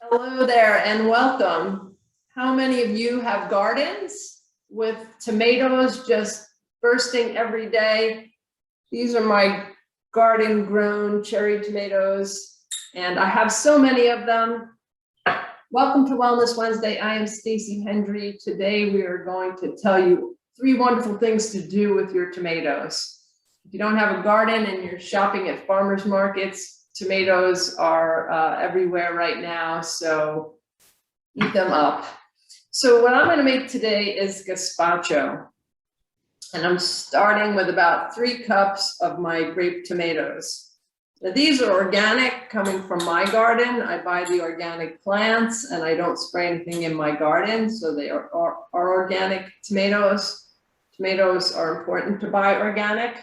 Hello there and welcome. How many of you have gardens with tomatoes just bursting every day? These are my garden grown cherry tomatoes and I have so many of them. Welcome to Wellness Wednesday. I am Stacy Hendry. Today we are going to tell you 3 wonderful things to do with your tomatoes. If you don't have a garden and you're shopping at farmers markets, tomatoes are everywhere right now, so eat them up. So what I'm going to make today is gazpacho. And I'm starting with about 3 cups of my grape tomatoes. Now, these are organic, coming from my garden. I buy the organic plants and I don't spray anything in my garden, so they are organic tomatoes. Tomatoes are important to buy organic.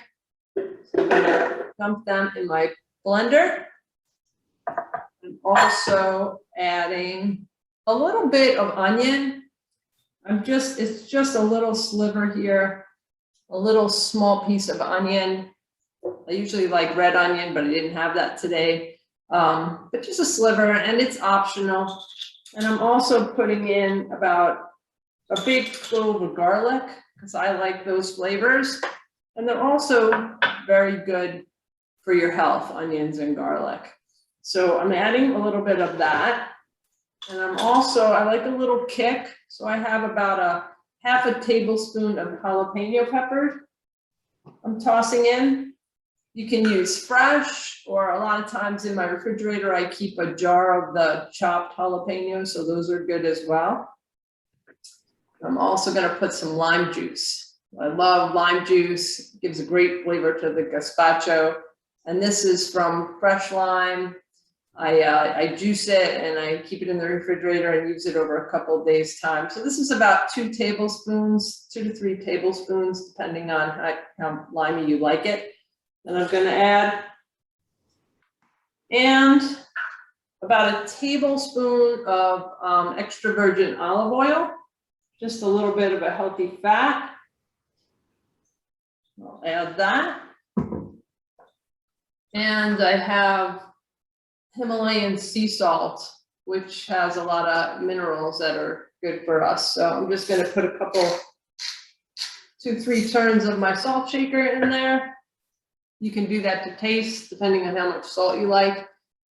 So I'm going to dump them in my blender. I'm also adding a little bit of onion. It's just a little sliver here, a little small piece of onion. I usually like red onion, but I didn't have that today. But just a sliver, and it's optional. And I'm also putting in about a big clove of garlic because I like those flavors. And they're also very good for your health, onions and garlic. So I'm adding a little bit of that. And I like a little kick. So I have about half a tablespoon of jalapeno peppers I'm tossing in. You can use fresh, or a lot of times in my refrigerator, I keep a jar of the chopped jalapenos, so those are good as well. I'm also gonna put some lime juice. I love lime juice, it gives a great flavor to the gazpacho. And this is from fresh lime. I juice it and I keep it in the refrigerator and use it over a couple of days' time. So this is about 2 tablespoons, 2 to 3 tablespoons, depending on how limey you like it. And I'm gonna add about a tablespoon of extra virgin olive oil, just a little bit of a healthy fat. I'll add that. And I have Himalayan sea salt, which has a lot of minerals that are good for us. So I'm just going to put a couple, 2-3 turns of my salt shaker in there. You can do that to taste, depending on how much salt you like.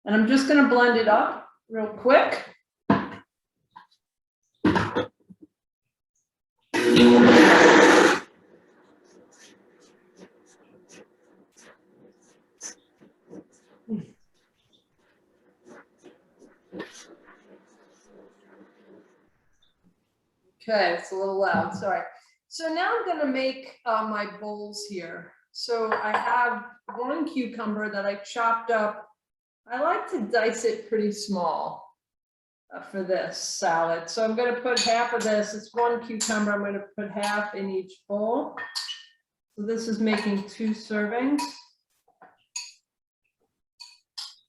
And I'm just going to blend it up real quick. Okay, it's a little loud, sorry. So now I'm gonna make my bowls here. So I have 1 cucumber that I chopped up. I like to dice it pretty small for this salad. So I'm gonna put half of this, it's 1 cucumber, I'm gonna put half in each bowl. So this is making 2 servings.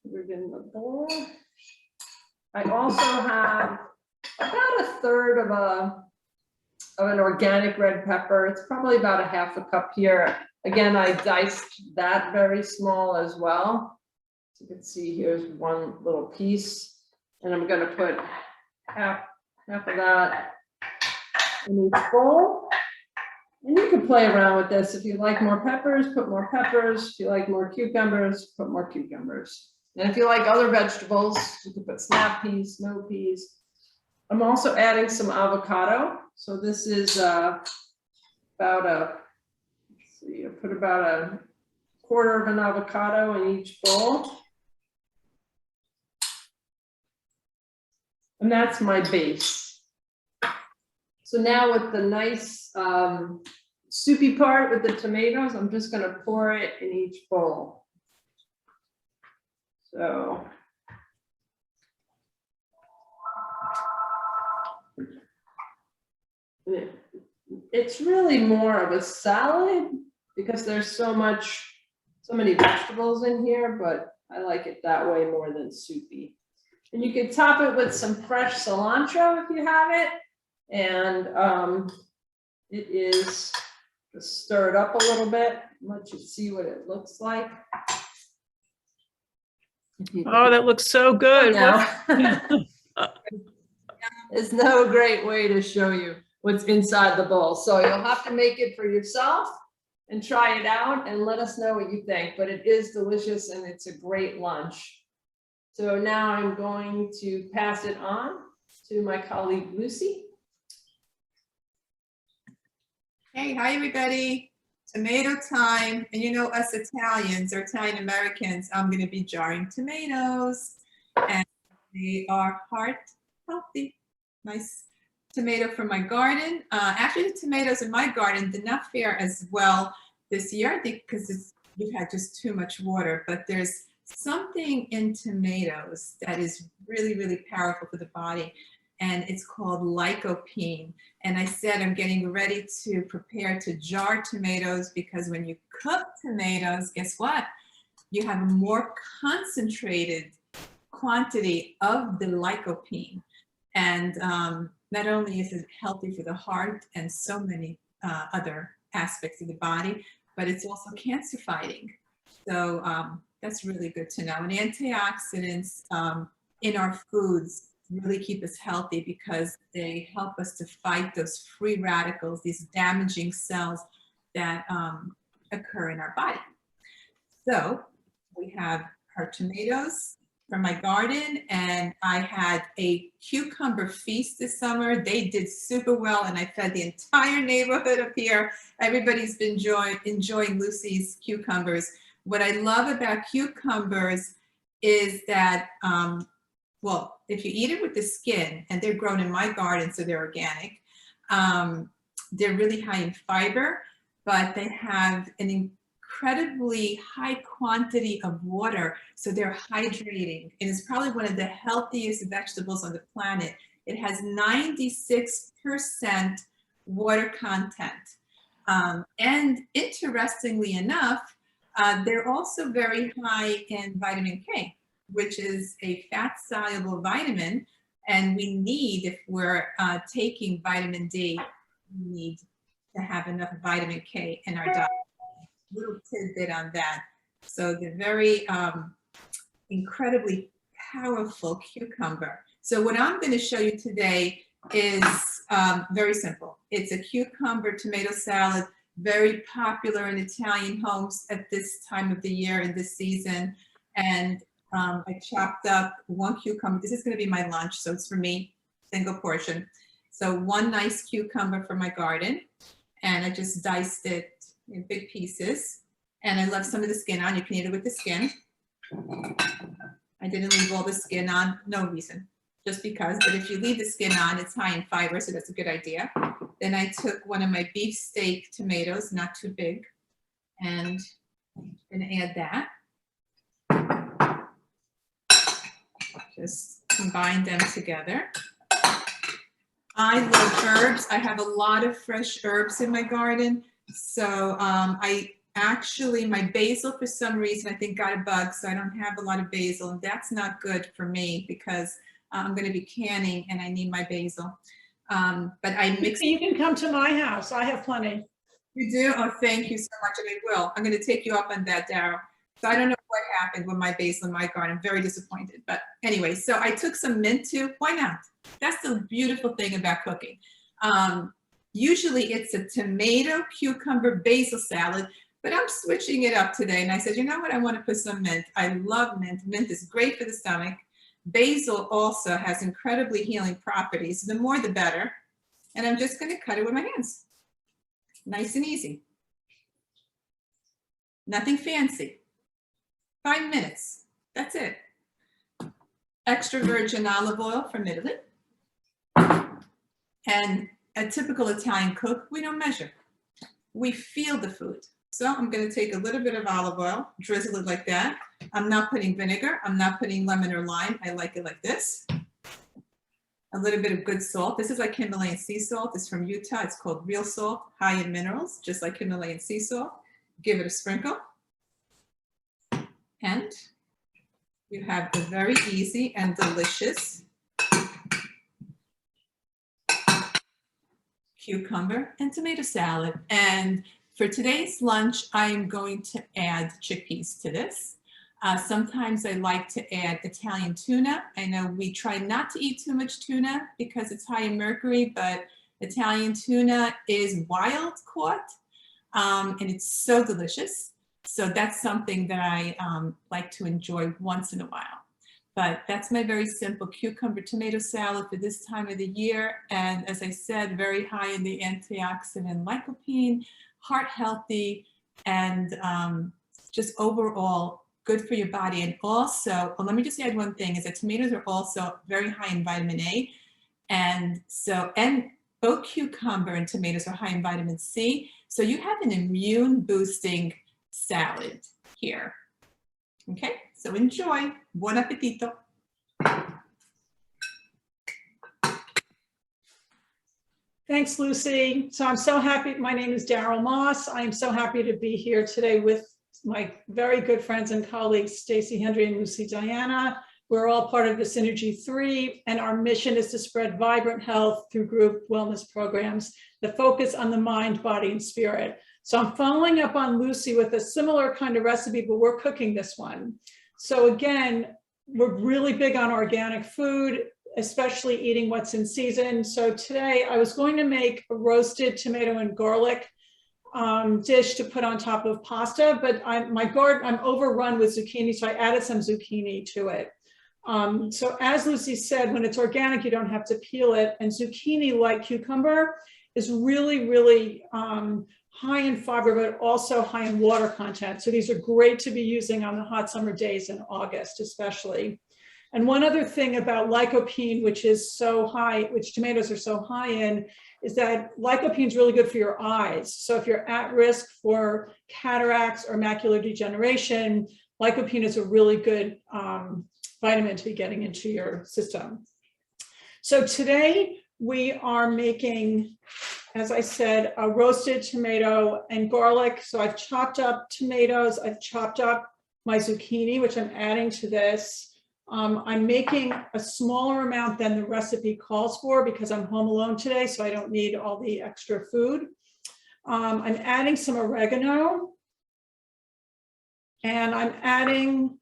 We're in the bowl. I also have about 1/3 of an organic red pepper. It's probably about a half a cup here. Again, I diced that very small as well. So you can see here's 1 little piece. And I'm gonna put half of that in each bowl. And you can play around with this. If you like more peppers, put more peppers. If you like more cucumbers, put more cucumbers. And if you like other vegetables, you can put snap peas, snow peas. I'm also adding some avocado. So this is about let's see, I put about 1/4 of an avocado in each bowl. And that's my base. So now with the nice soupy part with the tomatoes, I'm just gonna pour it in each bowl. So it's really more of a salad because there's so many vegetables in here, but I like it that way more than soupy. And you can top it with some fresh cilantro if you have it. And it is, just stir it up a little bit, let you see what it looks like. Oh, that looks so good. Now. There's no great way to show you what's inside the bowl. So you'll have to make it for yourself and try it out and let us know what you think. But it is delicious and it's a great lunch. So now I'm going to pass it on to my colleague Lucy. Hey, hi everybody. Tomato time. And you know, us Italians or Italian Americans, I'm going to be jarring tomatoes. And they are heart healthy. Nice tomato from my garden. Actually, the tomatoes in my garden did not fare as well this year, I think, because we've had just too much water. But there's something in tomatoes that is really, really powerful for the body. And it's called lycopene. And I said I'm getting ready to prepare to jar tomatoes because when you cook tomatoes, guess what? You have a more concentrated quantity of the lycopene. And not only is it healthy for the heart and so many other aspects of the body, but it's also cancer fighting. So that's really good to know. And antioxidants in our foods really keep us healthy because they help us to fight those free radicals, these damaging cells that occur in our body. So we have our tomatoes from my garden, and I had a cucumber feast this summer. They did super well, and I fed the entire neighborhood up here. Everybody's been enjoying Lucy's cucumbers. What I love about cucumbers is that, well, if you eat it with the skin, and they're grown in my garden, so they're organic, they're really high in fiber, but they have an incredibly high quantity of water, so they're hydrating. And it's probably one of the healthiest vegetables on the planet. It has 96% water content. And interestingly enough, they're also very high in vitamin K, which is a fat-soluble vitamin, and we need, if we're taking vitamin D, we need to have enough vitamin K in our diet. Little tidbit on that. So the very incredibly powerful cucumber. So what I'm going to show you today is very simple. It's a cucumber tomato salad, very popular in Italian homes at this time of the year and this season. And I chopped up one cucumber. This is going to be my lunch, so it's for me, single portion. So one nice cucumber from my garden, and I just diced it in big pieces. And I left some of the skin on. You can eat it with the skin. I didn't leave all the skin on, no reason, just because. But if you leave the skin on, it's high in fiber, so that's a good idea. Then I took one of my beef steak tomatoes, not too big, and I'm gonna add that. Just combine them together. I love herbs. I have a lot of fresh herbs in my garden. So my basil, for some reason, I think got a bug, so I don't have a lot of basil. And that's not good for me because I'm going to be canning and I need my basil. But I mix. You can come to my house. I have plenty. You do? Oh, thank you so much. And I will. I'm going to take you up on that, Daryl. So I don't know what happened with my basil in my garden. I'm very disappointed. But anyway, so I took some mint too. Why not? That's the beautiful thing about cooking. Usually it's a tomato, cucumber, basil salad, but I'm switching it up today. And I said, you know what? I want to put some mint. I love mint. Mint is great for the stomach. Basil also has incredibly healing properties. The more, the better. And I'm just going to cut it with my hands. Nice and easy. Nothing fancy. 5 minutes. That's it. Extra virgin olive oil from Italy. And a typical Italian cook, we don't measure. We feel the food. So I'm going to take a little bit of olive oil, drizzle it like that. I'm not putting vinegar. I'm not putting lemon or lime. I like it like this. A little bit of good salt. This is like Himalayan sea salt. It's from Utah. It's called real salt, high in minerals, just like Himalayan sea salt. Give it a sprinkle. And you have the very easy and delicious cucumber and tomato salad. And for today's lunch, I am going to add chickpeas to this. Sometimes I like to add Italian tuna. I know we try not to eat too much tuna because it's high in mercury, but Italian tuna is wild caught, and it's so delicious. So that's something that I like to enjoy once in a while. But that's my very simple cucumber tomato salad for this time of the year. And as I said, very high in the antioxidant lycopene, heart healthy, and just overall good for your body. And also, well, let me just add one thing, is that tomatoes are also very high in vitamin A. And both cucumber and tomatoes are high in vitamin C. So you have an immune boosting salad here. Okay, so enjoy. Buon appetito. Thanks, Lucy. So I'm so happy. My name is Daryl Moss. I am so happy to be here today with my very good friends and colleagues, Stacey Hendry and Lucy Diana. We're all part of the Synergy 3, and our mission is to spread vibrant health through group wellness programs that focus on the mind, body, and spirit. So I'm following up on Lucy with a similar kind of recipe, but we're cooking this one. So again, we're really big on organic food, especially eating what's in season. So today I was going to make a roasted tomato and garlic dish to put on top of pasta, but I'm overrun with zucchini, so I added some zucchini to it. So as Lucy said, when it's organic, you don't have to peel it. And zucchini, like cucumber, is really, really high in fiber, but also high in water content. So these are great to be using on the hot summer days in August, especially. And one other thing about lycopene, which is so high, which tomatoes are so high in, is that lycopene is really good for your eyes. So if you're at risk for cataracts or macular degeneration, lycopene is a really good vitamin to be getting into your system. So today we are making, as I said, a roasted tomato and garlic. So I've chopped up tomatoes, I've chopped up my zucchini, which I'm adding to this. I'm making a smaller amount than the recipe calls for because I'm home alone today, so I don't need all the extra food. I'm adding some oregano, and I'm adding,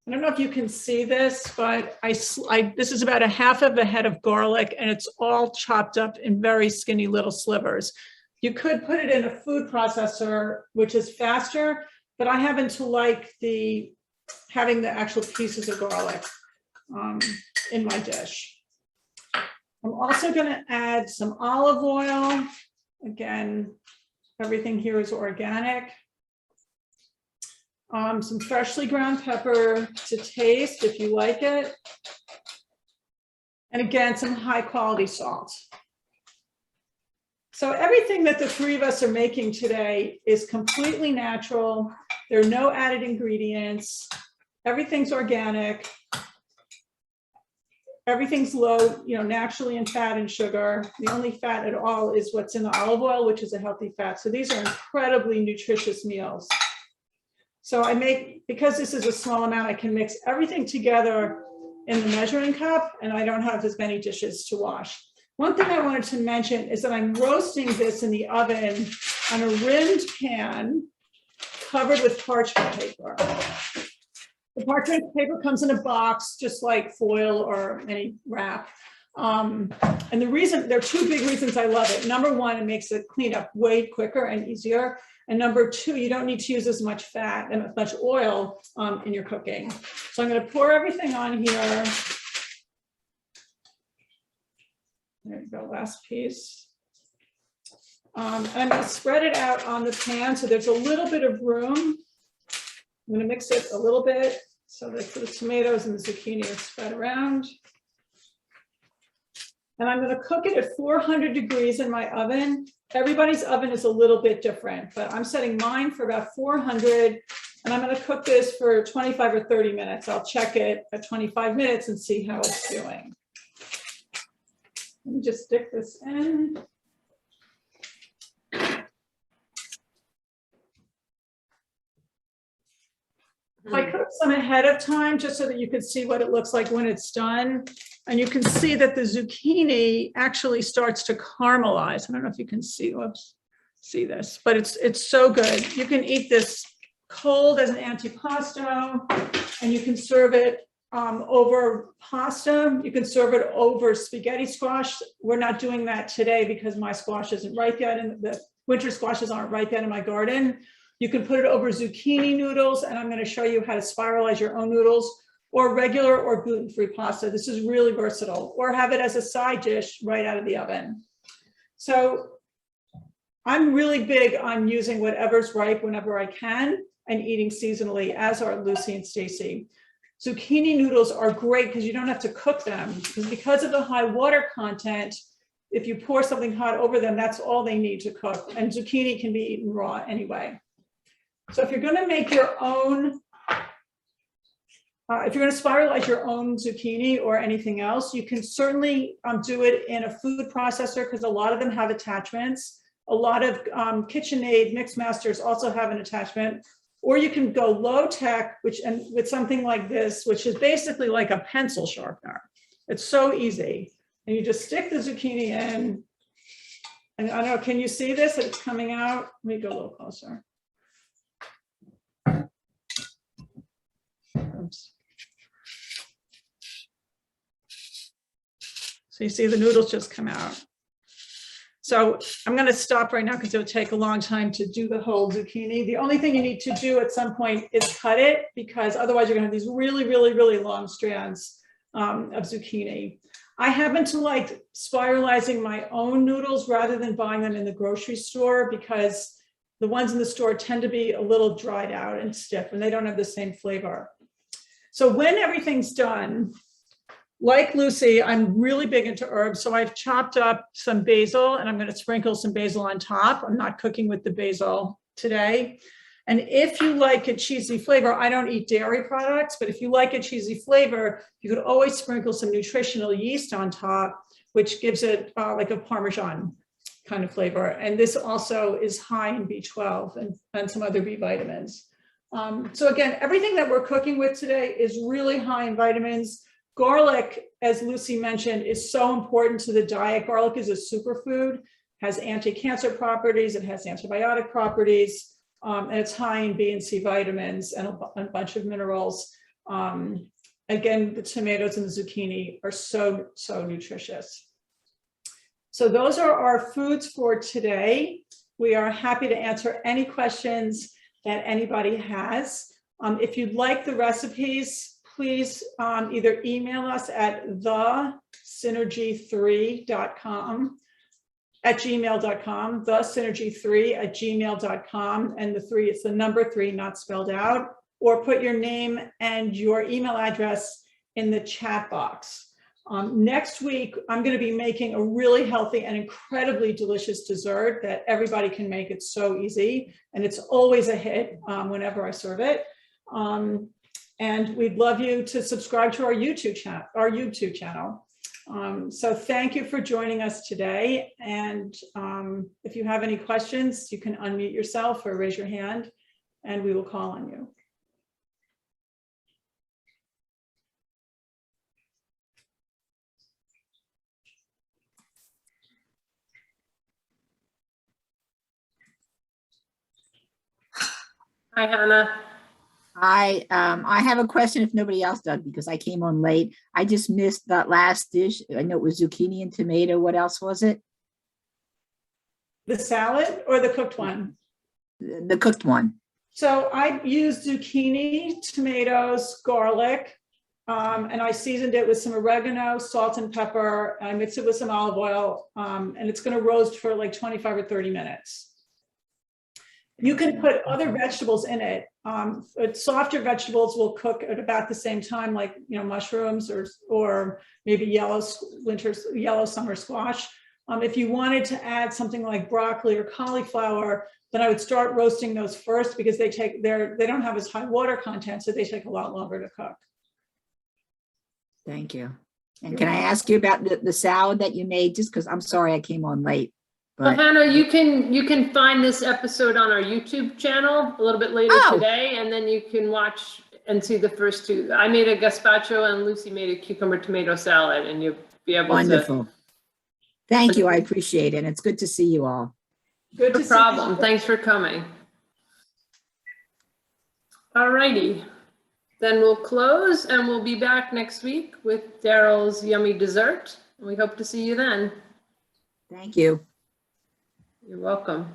I don't know if you can see this, but this is about a half of a head of garlic, and it's all chopped up in very skinny little slivers. You could put it in a food processor, which is faster, but I happen to like having the actual pieces of garlic in my dish. I'm also going to add some olive oil. Again, everything here is organic. Some freshly ground pepper to taste if you like it. And again, some high quality salt. So everything that the three of us are making today is completely natural. There are no added ingredients. Everything's organic. Everything's low, naturally in fat and sugar. The only fat at all is what's in the olive oil, which is a healthy fat. So these are incredibly nutritious meals. So because this is a small amount, I can mix everything together in the measuring cup, and I don't have as many dishes to wash. One thing I wanted to mention is that I'm roasting this in the oven on a rimmed pan covered with parchment paper. The parchment paper comes in a box, just like foil or any wrap. And there are two big reasons I love it. Number one, it makes the cleanup way quicker and easier. And number two, you don't need to use as much fat and as much oil in your cooking. So I'm going to pour everything on here. There you go, last piece. I'm going to spread it out on the pan so there's a little bit of room. I'm going to mix it a little bit so that the tomatoes and the zucchini are spread around. And I'm going to cook it at 400 degrees in my oven. Everybody's oven is a little bit different, but I'm setting mine for about 400, and I'm going to cook this for 25 or 30 minutes. I'll check it at 25 minutes and see how it's doing. Let me just stick this in. I cooked some ahead of time just so that you could see what it looks like when it's done. And you can see that the zucchini actually starts to caramelize. I don't know if you can see this, but it's so good. You can eat this cold as an antipasto, and you can serve it over pasta. You can serve it over spaghetti squash. We're not doing that today because my squash isn't ripe yet, and the winter squashes aren't ripe yet in my garden. You can put it over zucchini noodles, and I'm going to show you how to spiralize your own noodles, or regular or gluten-free pasta. This is really versatile. Or have it as a side dish right out of the oven. So I'm really big on using whatever's ripe whenever I can and eating seasonally, as are Lucy and Stacy. Zucchini noodles are great because you don't have to cook them, because of the high water content. If you pour something hot over them, that's all they need to cook. And zucchini can be eaten raw anyway. So if you're going to make your own, if you're going to spiralize your own zucchini or anything else, you can certainly do it in a food processor, because a lot of them have attachments. A lot of KitchenAid mix masters also have an attachment. Or you can go low tech, and with something like this, which is basically like a pencil sharpener. It's so easy. And you just stick the zucchini in. And I don't know, can you see this? It's coming out. Let me go a little closer. Oops. So you see the noodles just come out. So I'm going to stop right now because it'll take a long time to do the whole zucchini. The only thing you need to do at some point is cut it, because otherwise you're going to have these really, really, really long strands of zucchini. I happen to like spiralizing my own noodles rather than buying them in the grocery store, because the ones in the store tend to be a little dried out and stiff, and they don't have the same flavor. So when everything's done, like Lucy, I'm really big into herbs. So I've chopped up some basil, and I'm going to sprinkle some basil on top. I'm not cooking with the basil today. And if you like a cheesy flavor, I don't eat dairy products, but if you like a cheesy flavor, you could always sprinkle some nutritional yeast on top, which gives it like a Parmesan kind of flavor. And this also is high in B12 and some other B vitamins. So again, everything that we're cooking with today is really high in vitamins. Garlic, as Lucy mentioned, is so important to the diet. Garlic is a superfood, has anti-cancer properties, it has antibiotic properties, and it's high in B and C vitamins and a bunch of minerals. Again, the tomatoes and the zucchini are so nutritious. So those are our foods for today. We are happy to answer any questions that anybody has. If you'd like the recipes, please either email us at thesynergy3.com @gmail.com, thesynergy3@gmail.com, and the 3, it's the number 3, not spelled out, or put your name and your email address in the chat box. Next week, I'm going to be making a really healthy and incredibly delicious dessert that everybody can make. It's so easy, and it's always a hit whenever I serve it. And we'd love you to subscribe to our YouTube channel. So thank you for joining us today. And if you have any questions, you can unmute yourself or raise your hand, and we will call on you. Hi, Hannah. I have a question if nobody else does, because I came on late. I just missed that last dish. I know it was zucchini and tomato. What else was it? The salad or the cooked one? The cooked one. So I used zucchini, tomatoes, garlic, and I seasoned it with some oregano, salt and pepper. I mixed it with some olive oil, and it's going to roast for like 25 or 30 minutes. You can put other vegetables in it. But softer vegetables will cook at about the same time, like mushrooms or maybe yellow summer squash. If you wanted to add something like broccoli or cauliflower, then I would start roasting those first, because they don't have as high water content, so they take a lot longer to cook. Thank you. And can I ask you about the salad that you made? Just because I'm sorry I came on late. Well, Hannah, you can find this episode on our YouTube channel a little bit later today, and then you can watch and see the first 2. I made a gazpacho and Lucy made a cucumber tomato salad, and you'll be able Wonderful. Thank you. I appreciate it. And it's good to see you all. Good to No see problem. you. Thanks for coming. All righty. Then we'll close and we'll be back next week with Daryl's yummy dessert. We hope to see you then. Thank you. You're welcome.